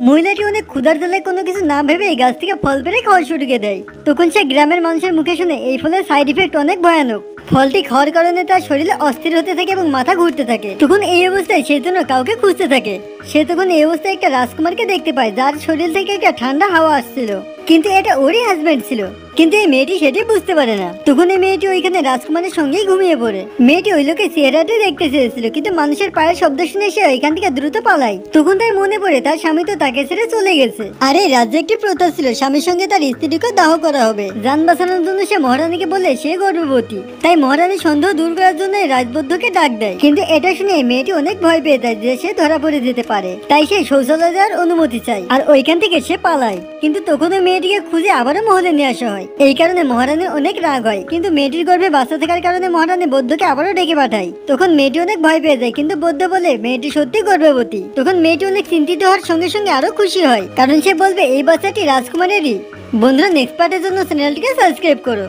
মহিলাটি অনেক ক্ষুধার জ্বালায় কোনো কিছু না ভেবে গাছ থেকে ফল পেড়ে খাওয়া শুরু করে দেয়। তখন সে গ্রামের মানুষের মুখে শুনে এই ফলের সাইড ইফেক্ট অনেক ভয়ানক। ফলটি খাওয়ার কারণে তার শরীরে অস্থির হতে থাকে এবং মাথা ঘুরতে থাকে। তখন এই অবস্থায় সে জন্য কাউকে খুঁজতে থাকে। সে তখন এই অবস্থায় একটা রাজকুমারকে দেখতে পায়, যার শরীর থেকে একটা ঠান্ডা হাওয়া আসছিল, কিন্তু এটা ওরই হাজবেন্ড ছিল। কিন্তু এই মেয়েটি সেটি বুঝতে পারে না। তখন এই মেয়েটি ওইখানে রাজকুমারের সঙ্গেই ঘুমিয়ে পড়ে। মেয়েটি ওই লোকের চেহারাটি দেখতে চেয়েছিল, কিন্তু মানুষের পায়ের শব্দ শুনে সে এখান থেকে দ্রুত পালায়। তখন তার মনে পড়ে তার স্বামী তো তাকে ছেড়ে চলে গেছে। আর এই রাজ্যে একটি প্রথা ছিল, স্বামীর সঙ্গে তার স্ত্রীকে দাহ করা হবে। যান বাঁচানোর জন্য সে মহারানীকে বলে সে গর্ভবতী। তাই মহারানী সন্দেহ দূর করার জন্য রাজবদ্ধকে ডাক দেয়। কিন্তু এটা শুনে মেয়েটি অনেক ভয় পেয়ে যায় যে সে ধরা পড়ে যেতে পারে। তাই সে শৌচালয় যাওয়ার অনুমতি চায় আর ওইখান থেকে সে পালায়। কিন্তু তখন ওই মেয়েটিকে খুঁজে আবারও মহলে নিয়ে আসা হয়। এই কারণে মহারানীর অনেক রাগ হয়, কিন্তু মেয়েটির গর্ভে বাচ্চা থাকার কারণে মহারানী বৌদ্ধকে আবারও ডেকে পাঠায়। তখন মেয়েটি অনেক ভয় পেয়ে যায়, কিন্তু বৌদ্ধ বলে মেয়েটি সত্যি গর্ভবতী। তখন মেয়েটি অনেক চিন্তিত হওয়ার সঙ্গে সঙ্গে আরো খুশি হয়, কারণ সে বলবে এই বাচ্চাটি রাজকুমারেরই। বন্ধুরা, নেক্সট পার্টের জন্য চ্যানেলটিকে সাবস্ক্রাইব করো।